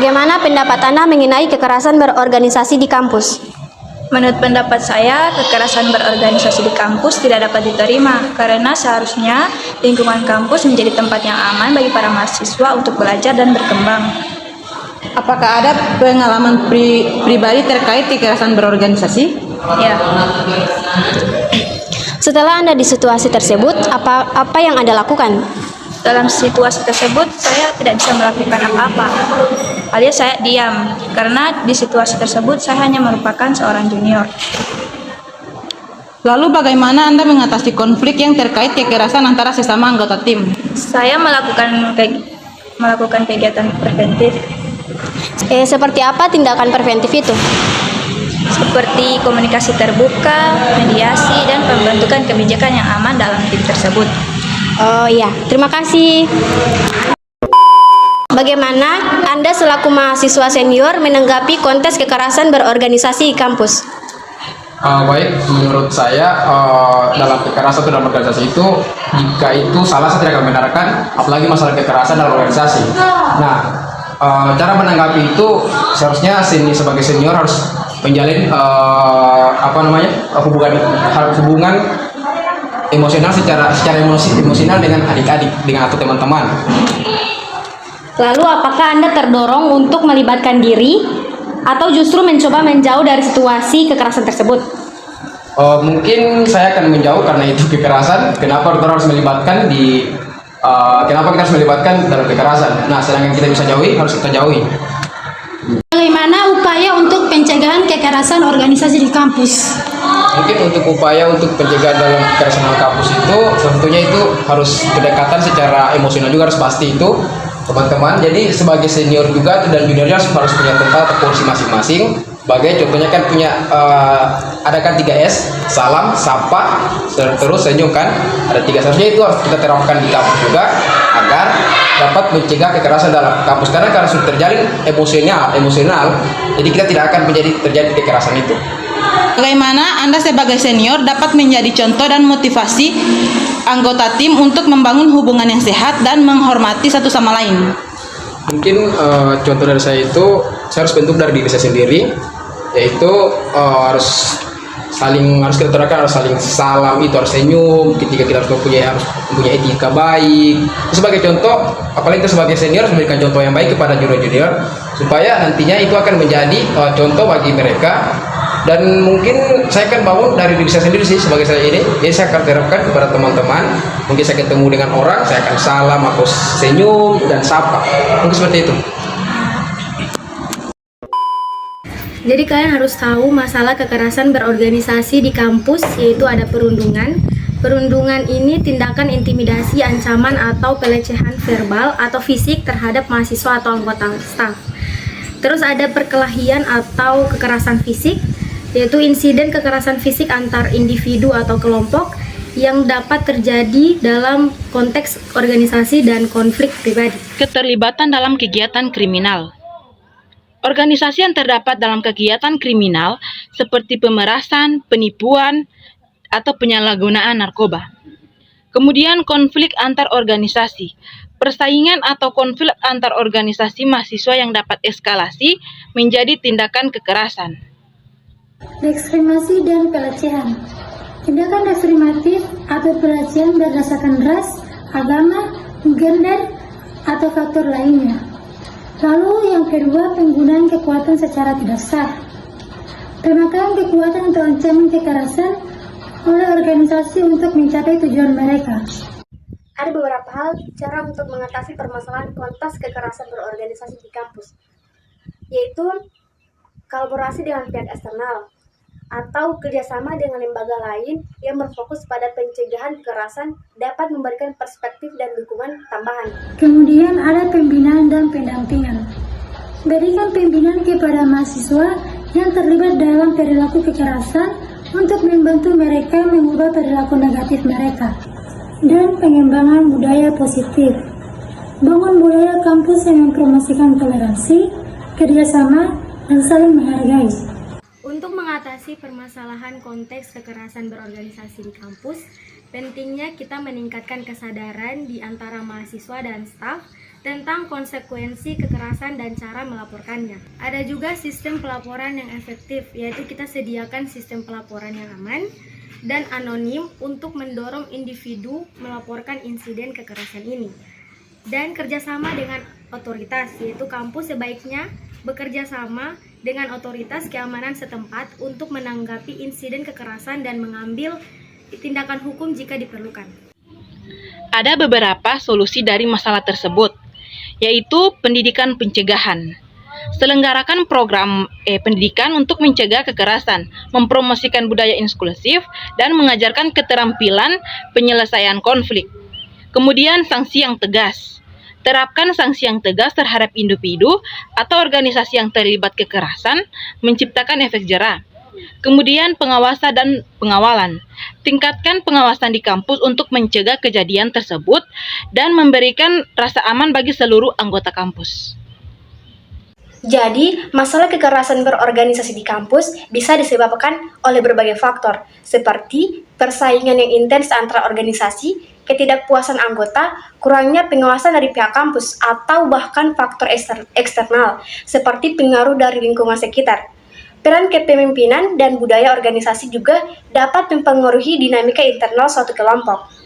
Bagaimana pendapat Anda mengenai kekerasan berorganisasi di kampus? Menurut pendapat saya, kekerasan berorganisasi di kampus tidak dapat diterima karena seharusnya lingkungan kampus menjadi tempat yang aman bagi para mahasiswa untuk belajar dan berkembang. Apakah ada pengalaman pribadi terkait kekerasan berorganisasi? Ya, Setelah Anda di situasi tersebut, apa yang Anda lakukan? dalam situasi tersebut saya tidak bisa melakukan apa-apa, alias saya diam karena di situasi tersebut saya hanya merupakan seorang junior. Lalu bagaimana Anda mengatasi konflik yang terkait kekerasan antara sesama anggota tim? Saya melakukan kegiatan preventif Seperti apa tindakan preventif itu? seperti komunikasi terbuka, mediasi, dan pembentukan kebijakan yang aman dalam tim tersebut. Oh iya, terima kasih. Bagaimana Anda selaku mahasiswa senior menanggapi kontes kekerasan berorganisasi di kampus? Baik, menurut saya dalam kekerasan dalam organisasi itu, jika itu salah saya tidak akan membenarkan, apalagi masalah kekerasan dalam organisasi. Nah, cara menanggapi itu seharusnya sebagai senior harus menjalin hubungan emosional secara emosional dengan adik-adik, dengan atau teman-teman. Lalu apakah Anda terdorong untuk melibatkan diri atau justru mencoba menjauh dari situasi kekerasan tersebut? Mungkin saya akan menjauh karena itu kekerasan. Kenapa kita harus melibatkan dalam kekerasan? Nah, sedangkan kita bisa jauhi, harus kita jauhi. Bagaimana upaya untuk pencegahan kekerasan organisasi di kampus? Mungkin untuk upaya untuk pencegahan dalam kekerasan dalam kampus itu tentunya itu harus pendekatan secara emosional juga harus pasti itu teman-teman. Jadi sebagai senior juga dan juniornya harus punya tempat atau porsi masing-masing. Sebagai contohnya kan punya ada kan 3S, salam, sapa, terus senyum kan. Ada 3 seharusnya itu harus kita terapkan di kampus juga agar dapat mencegah kekerasan dalam kampus karena kalau sudah terjadi emosional, jadi kita tidak akan terjadi kekerasan itu. Bagaimana Anda sebagai senior dapat menjadi contoh dan motivasi anggota tim untuk membangun hubungan yang sehat dan menghormati satu sama lain? Mungkin contoh dari saya itu, saya harus bentuk dari diri saya sendiri, yaitu harus kita terapkan, harus saling salam, itu harus senyum, ketika kita harus mempunyai etika baik. Sebagai contoh, apalagi kita sebagai senior harus memberikan contoh yang baik kepada junior-junior, supaya nantinya itu akan menjadi contoh bagi mereka. Dan mungkin saya akan bangun dari diri saya sendiri sih sebagai saya ini, jadi saya akan terapkan kepada teman-teman. Mungkin saya ketemu dengan orang, saya akan salam atau senyum dan sapa, mungkin seperti itu. Jadi kalian harus tahu masalah kekerasan berorganisasi di kampus, yaitu ada perundungan. Perundungan ini tindakan intimidasi, ancaman atau pelecehan verbal atau fisik terhadap mahasiswa atau anggota staf. Terus ada perkelahian atau kekerasan fisik, yaitu insiden kekerasan fisik antar individu atau kelompok yang dapat terjadi dalam konteks organisasi dan konflik pribadi. Keterlibatan dalam kegiatan kriminal. Organisasi yang terdapat dalam kegiatan kriminal seperti pemerasan, penipuan, atau penyalahgunaan narkoba. Kemudian konflik antar organisasi. Persaingan atau konflik antar organisasi mahasiswa yang dapat eskalasi menjadi tindakan kekerasan. Diskriminasi dan pelecehan. Tindakan diskriminatif atau pelecehan berdasarkan ras, agama, gender, atau faktor lainnya. Lalu yang kedua, penggunaan kekuatan secara tidak sah. Pemakaian kekuatan atau ancaman kekerasan oleh organisasi untuk mencapai tujuan mereka. Ada beberapa hal cara untuk mengatasi permasalahan kontes kekerasan berorganisasi di kampus, yaitu kolaborasi dengan pihak eksternal atau kerjasama dengan lembaga lain yang berfokus pada pencegahan kekerasan dapat memberikan perspektif dan dukungan tambahan. Kemudian ada pembinaan dan pendampingan. Berikan pembinaan kepada mahasiswa yang terlibat dalam perilaku kekerasan untuk membantu mereka mengubah perilaku negatif mereka. Dan pengembangan budaya positif. Bangun budaya kampus yang mempromosikan toleransi, kerjasama, dan saling menghargai. Untuk mengatasi permasalahan konteks kekerasan berorganisasi di kampus, pentingnya kita meningkatkan kesadaran di antara mahasiswa dan staf tentang konsekuensi kekerasan dan cara melaporkannya. Ada juga sistem pelaporan yang efektif, yaitu kita sediakan sistem pelaporan yang aman dan anonim untuk mendorong individu melaporkan insiden kekerasan ini. Dan kerjasama dengan otoritas, yaitu kampus sebaiknya bekerja sama dengan otoritas keamanan setempat untuk menanggapi insiden kekerasan dan mengambil tindakan hukum jika diperlukan. Ada beberapa solusi dari masalah tersebut, yaitu pendidikan pencegahan. Selenggarakan program pendidikan untuk mencegah kekerasan, mempromosikan budaya inklusif, dan mengajarkan keterampilan penyelesaian konflik. Kemudian sanksi yang tegas. Terapkan sanksi yang tegas terhadap individu atau organisasi yang terlibat kekerasan, menciptakan efek jera. Kemudian pengawasan dan pengawalan. Tingkatkan pengawasan di kampus untuk mencegah kejadian tersebut dan memberikan rasa aman bagi seluruh anggota kampus. Jadi, masalah kekerasan berorganisasi di kampus bisa disebabkan oleh berbagai faktor, seperti persaingan yang intens antara organisasi, ketidakpuasan anggota, kurangnya pengawasan dari pihak kampus, atau bahkan faktor eksternal, seperti pengaruh dari lingkungan sekitar. Peran kepemimpinan dan budaya organisasi juga dapat mempengaruhi dinamika internal suatu kelompok.